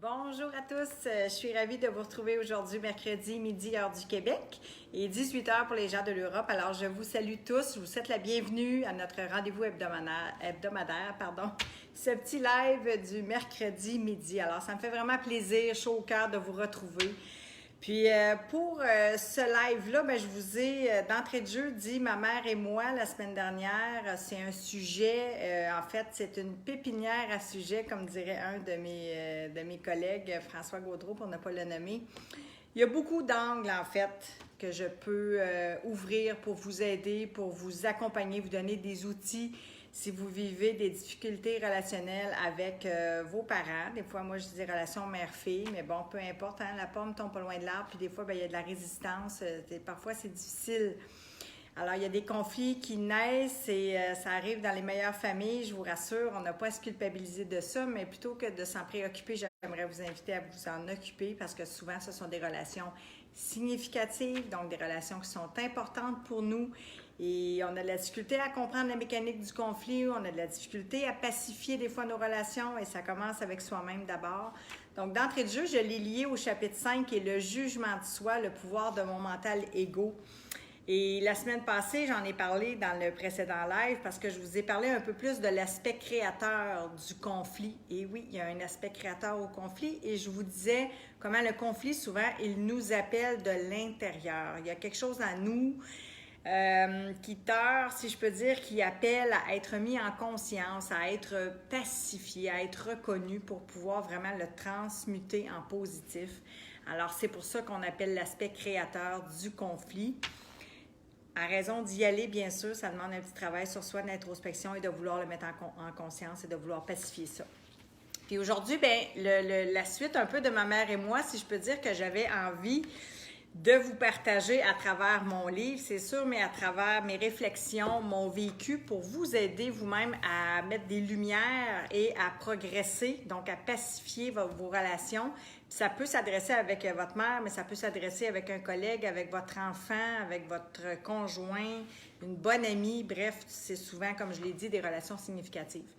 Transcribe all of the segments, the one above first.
Bonjour à tous, je suis ravie de vous retrouver aujourd'hui mercredi midi heure du Québec et 18h pour les gens de l'Europe. Alors je vous salue tous, je vous souhaite la bienvenue à notre rendez-vous hebdomadaire, ce petit live du mercredi midi. Alors ça me fait vraiment plaisir, chaud au cœur de vous retrouver. Puis pour ce live-là, je vous ai d'entrée de jeu dit ma mère et moi la semaine dernière. C'est un sujet, en fait, c'est une pépinière à sujet, comme dirait un de mes collègues, François Gaudreau, pour ne pas le nommer. Il y a beaucoup d'angles, en fait, que je peux ouvrir pour vous aider, pour vous accompagner, vous donner des outils si vous vivez des difficultés relationnelles avec vos parents. Des fois, moi, je dis relations mère-fille, mais bon, peu importe, hein, la pomme tombe pas loin de l'arbre, puis des fois, il y a de la résistance. Parfois, c'est difficile. Alors, il y a des conflits qui naissent et ça arrive dans les meilleures familles, je vous rassure. On n'a pas à se culpabiliser de ça, mais plutôt que de s'en préoccuper, j'aimerais vous inviter à vous en occuper parce que souvent, ce sont des relations significatives, donc des relations qui sont importantes pour nous. Et on a de la difficulté à comprendre la mécanique du conflit, on a de la difficulté à pacifier des fois nos relations et ça commence avec soi-même d'abord. Donc, d'entrée de jeu, je l'ai lié au chapitre 5 qui est le jugement de soi, le pouvoir de mon mental égo. Et la semaine passée, j'en ai parlé dans le précédent live parce que je vous ai parlé un peu plus de l'aspect créateur du conflit. Et oui, il y a un aspect créateur au conflit et je vous disais comment le conflit, souvent, il nous appelle de l'intérieur. Il y a quelque chose en nous qui teure, si je peux dire, qui appelle à être mis en conscience, à être pacifié, à être reconnu pour pouvoir vraiment le transmuter en positif. Alors, c'est pour ça qu'on appelle l'aspect créateur du conflit. À raison d'y aller, bien sûr, ça demande un petit travail sur soi d'introspection et de vouloir le mettre en conscience et de vouloir pacifier ça. Puis aujourd'hui, la suite un peu de ma mère et moi, si je peux dire que j'avais envie de vous partager à travers mon livre, c'est sûr, mais à travers mes réflexions, mon vécu, pour vous aider vous-même à mettre des lumières et à progresser, donc à pacifier vos relations. Puis ça peut s'adresser avec votre mère, mais ça peut s'adresser avec un collègue, avec votre enfant, avec votre conjoint, une bonne amie. Bref, c'est souvent, comme je l'ai dit, des relations significatives.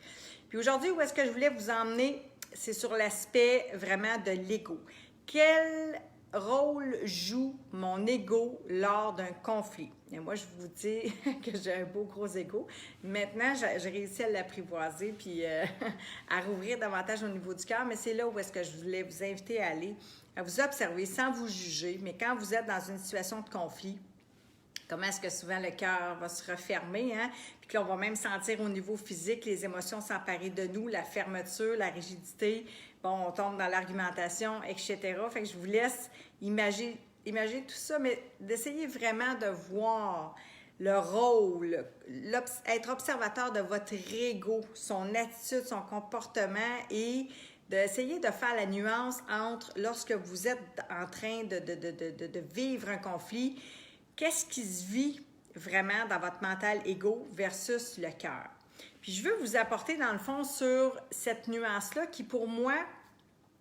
Puis aujourd'hui, où est-ce que je voulais vous emmener? C'est sur l'aspect vraiment de l'ego. Quel rôle joue mon ego lors d'un conflit? Et moi, je vous dis que j'ai un beau gros ego. Maintenant, j'ai réussi à l'apprivoiser puis à rouvrir davantage au niveau du cœur, mais c'est là où est-ce que je voulais vous inviter à aller, à vous observer sans vous juger, mais quand vous êtes dans une situation de conflit, comment est-ce que souvent le cœur va se refermer, hein? Puis que là, on va même sentir au niveau physique les émotions s'emparer de nous, la fermeture, la rigidité. Bon, on tombe dans l'argumentation, etc. Fait que je vous laisse imaginer tout ça, mais d'essayer vraiment de voir le rôle, être observateur de votre ego, son attitude, son comportement et d'essayer de faire la nuance entre lorsque vous êtes en train de vivre un conflit, qu'est-ce qui se vit vraiment dans votre mental égo versus le cœur. Puis je veux vous apporter dans le fond sur cette nuance-là qui pour moi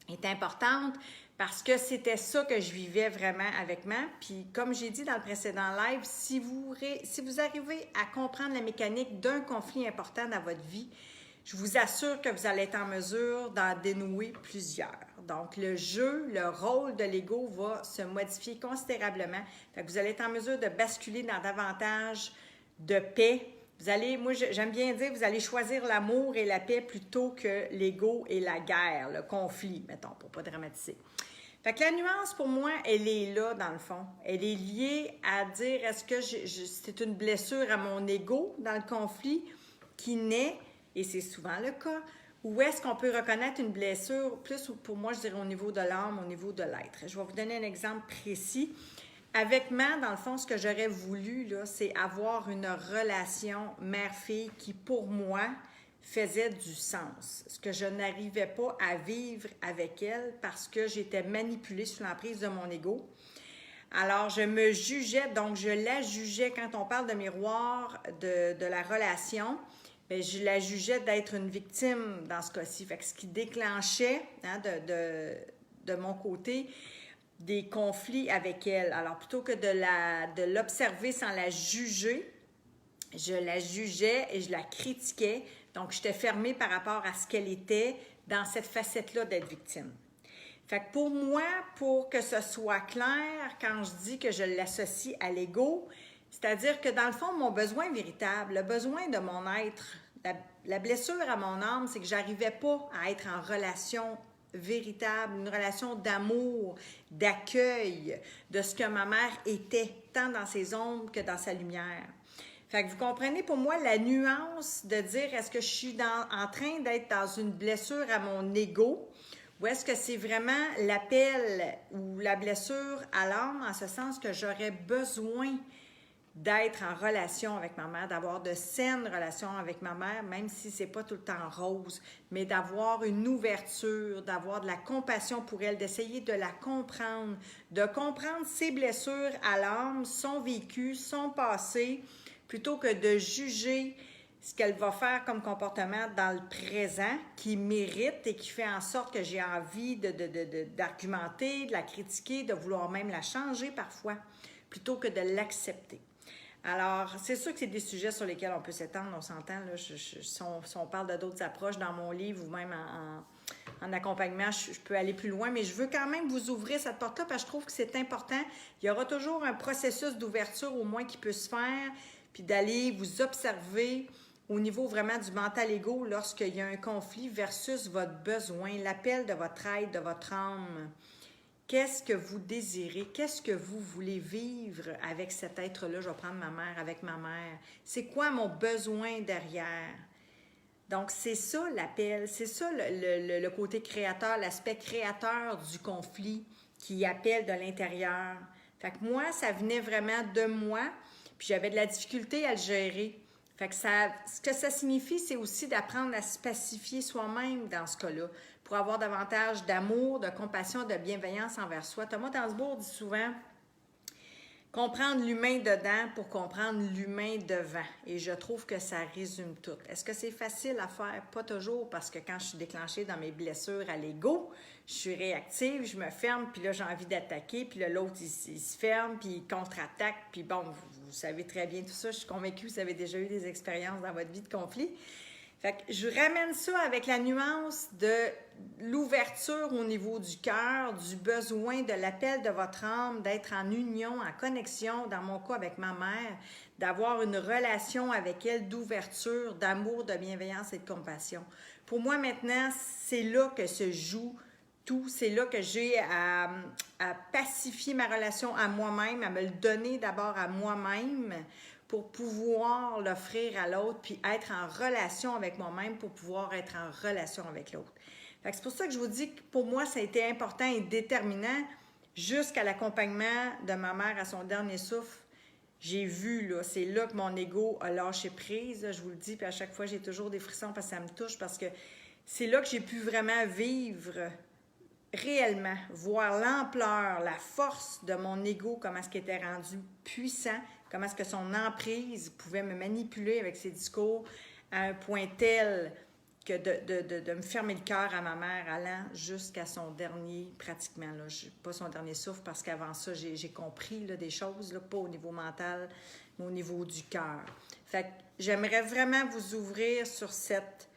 est importante parce que c'était ça que je vivais vraiment avec moi. Puis comme j'ai dit dans le précédent live, si vous arrivez à comprendre la mécanique d'un conflit important dans votre vie, je vous assure que vous allez être en mesure d'en dénouer plusieurs. Donc, le jeu, le rôle de l'ego va se modifier considérablement. Fait que vous allez être en mesure de basculer dans davantage de paix. Vous allez, moi, j'aime bien dire, vous allez choisir l'amour et la paix plutôt que l'ego et la guerre, le conflit, mettons, pour pas dramatiser. Fait que la nuance, pour moi, elle est là, dans le fond. Elle est liée à dire, est-ce que c'est une blessure à mon ego dans le conflit qui naît, et c'est souvent le cas, ou est-ce qu'on peut reconnaître une blessure, plus pour moi, je dirais au niveau de l'âme, au niveau de l'être. Je vais vous donner un exemple précis. Avec moi, dans le fond, ce que j'aurais voulu, là, c'est avoir une relation mère-fille qui, pour moi, faisait du sens. Ce que je n'arrivais pas à vivre avec elle parce que j'étais manipulée sous l'emprise de mon ego. Alors, je me jugeais, donc je la jugeais quand on parle de miroir de la relation. Bien, je la jugeais d'être une victime dans ce cas-ci. Fait que ce qui déclenchait de mon côté des conflits avec elle. Alors, plutôt que de l'observer sans la juger, je la jugeais et je la critiquais. Donc, j'étais fermée par rapport à ce qu'elle était dans cette facette-là d'être victime. Fait que pour moi, pour que ce soit clair, quand je dis que je l'associe à l'ego, c'est-à-dire que dans le fond, mon besoin véritable, le besoin de mon être, la blessure à mon âme, c'est que j'arrivais pas à être en relation véritable, une relation d'amour, d'accueil de ce que ma mère était, tant dans ses ombres que dans sa lumière. Fait que vous comprenez pour moi la nuance de dire est-ce que je suis en train d'être dans une blessure à mon ego ou est-ce que c'est vraiment l'appel ou la blessure à l'âme en ce sens que j'aurais besoin d'être en relation avec ma mère, d'avoir de saines relations avec ma mère, même si c'est pas tout le temps rose, mais d'avoir une ouverture, d'avoir de la compassion pour elle, d'essayer de la comprendre, de comprendre ses blessures à l'âme, son vécu, son passé, plutôt que de juger ce qu'elle va faire comme comportement dans le présent qui mérite et qui fait en sorte que j'ai envie d'argumenter, de la critiquer, de vouloir même la changer parfois, plutôt que de l'accepter. Alors, c'est sûr que c'est des sujets sur lesquels on peut s'étendre, on s'entend. Là, si on parle d'autres approches dans mon livre ou même en accompagnement, je peux aller plus loin, mais je veux quand même vous ouvrir cette porte-là parce que je trouve que c'est important. Il y aura toujours un processus d'ouverture au moins qui peut se faire, puis d'aller vous observer au niveau vraiment du mental ego lorsqu'il y a un conflit versus votre besoin, l'appel de votre aide, de votre âme. Qu'est-ce que vous désirez? Qu'est-ce que vous voulez vivre avec cet être-là? Je vais prendre ma mère, avec ma mère. C'est quoi mon besoin derrière? Donc, c'est ça l'appel, c'est ça le côté créateur, l'aspect créateur du conflit qui appelle de l'intérieur. Fait que moi, ça venait vraiment de moi, puis j'avais de la difficulté à le gérer. Fait que ce que ça signifie, c'est aussi d'apprendre à se pacifier soi-même dans ce cas-là, pour avoir davantage d'amour, de compassion, de bienveillance envers soi. Thomas Tansbourg dit souvent « comprendre l'humain dedans pour comprendre l'humain devant ». Et je trouve que ça résume tout. Est-ce que c'est facile à faire? Pas toujours, parce que quand je suis déclenchée dans mes blessures à l'ego, je suis réactive, je me ferme, puis là, j'ai envie d'attaquer, puis là, l'autre, il se ferme, puis il contre-attaque, puis bon, vous savez très bien tout ça. Je suis convaincue que vous avez déjà eu des expériences dans votre vie de conflit. Fait que je ramène ça avec la nuance de l'ouverture au niveau du cœur, du besoin, de l'appel de votre âme, d'être en union, en connexion, dans mon cas avec ma mère, d'avoir une relation avec elle d'ouverture, d'amour, de bienveillance et de compassion. Pour moi, maintenant, c'est là que se joue tout. C'est là que j'ai à pacifier ma relation à moi-même, à me le donner d'abord à moi-même, pour pouvoir l'offrir à l'autre, puis être en relation avec moi-même pour pouvoir être en relation avec l'autre. C'est pour ça que je vous dis que pour moi, ça a été important et déterminant jusqu'à l'accompagnement de ma mère à son dernier souffle. J'ai vu, là, c'est là que mon ego a lâché prise, là, je vous le dis, puis à chaque fois, j'ai toujours des frissons parce que ça me touche, parce que c'est là que j'ai pu vraiment vivre réellement, voir l'ampleur, la force de mon ego, comment est-ce qu'il était rendu puissant, comment est-ce que son emprise pouvait me manipuler avec ses discours à un point tel que de me fermer le cœur à ma mère allant jusqu'à son dernier, pratiquement, là, pas son dernier souffle, parce qu'avant ça, j'ai compris là, des choses, là, pas au niveau mental, mais au niveau du cœur. Fait que j'aimerais vraiment vous ouvrir sur cette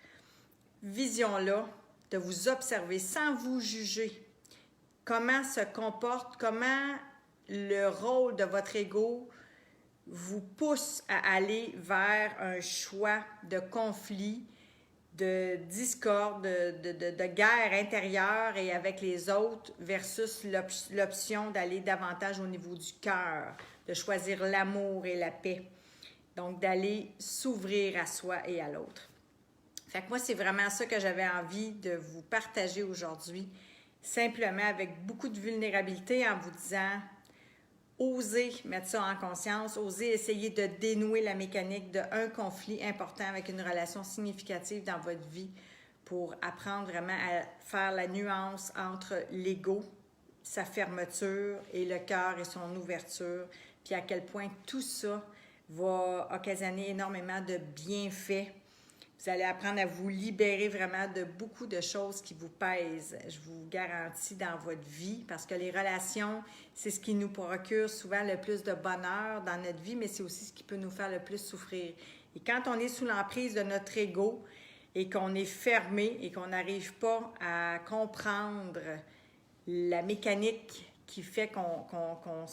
vision-là, de vous observer sans vous juger. Comment se comporte, comment le rôle de votre ego vous pousse à aller vers un choix de conflit, de discorde, de guerre intérieure et avec les autres versus l'option d'aller davantage au niveau du cœur, de choisir l'amour et la paix. Donc, d'aller s'ouvrir à soi et à l'autre. Fait que moi, c'est vraiment ça que j'avais envie de vous partager aujourd'hui, simplement avec beaucoup de vulnérabilité en vous disant, osez mettre ça en conscience, osez essayer de dénouer la mécanique d'un conflit important avec une relation significative dans votre vie pour apprendre vraiment à faire la nuance entre l'ego, sa fermeture et le cœur et son ouverture, puis à quel point tout ça va occasionner énormément de bienfaits. Vous allez apprendre à vous libérer vraiment de beaucoup de choses qui vous pèsent, je vous garantis, dans votre vie, parce que les relations, c'est ce qui nous procure souvent le plus de bonheur dans notre vie, mais c'est aussi ce qui peut nous faire le plus souffrir. Et quand on est sous l'emprise de notre ego et qu'on est fermé et qu'on n'arrive pas à comprendre la mécanique qui fait qu'on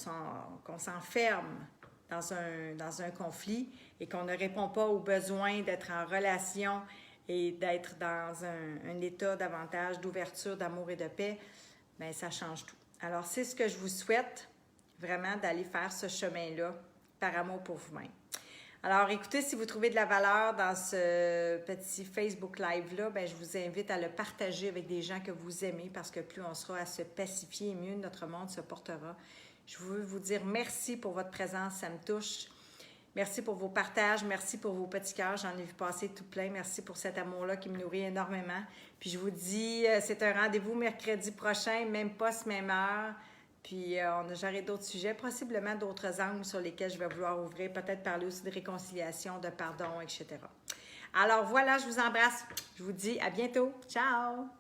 s'enferme dans un conflit et qu'on ne répond pas aux besoins d'être en relation et d'être dans un état davantage d'ouverture, d'amour et de paix, bien, ça change tout. Alors, c'est ce que je vous souhaite, vraiment, d'aller faire ce chemin-là par amour pour vous-même. Alors, écoutez, si vous trouvez de la valeur dans ce petit Facebook Live-là, bien, je vous invite à le partager avec des gens que vous aimez parce que plus on sera à se pacifier, mieux notre monde se portera. Je veux vous dire merci pour votre présence, ça me touche. Merci pour vos partages, merci pour vos petits cœurs, j'en ai vu passer tout plein. Merci pour cet amour-là qui me nourrit énormément. Puis je vous dis, c'est un rendez-vous mercredi prochain, même poste, même heure. Puis j'aurai d'autres sujets, possiblement d'autres angles sur lesquels je vais vouloir ouvrir, peut-être parler aussi de réconciliation, de pardon, etc. Alors voilà, je vous embrasse. Je vous dis à bientôt. Ciao!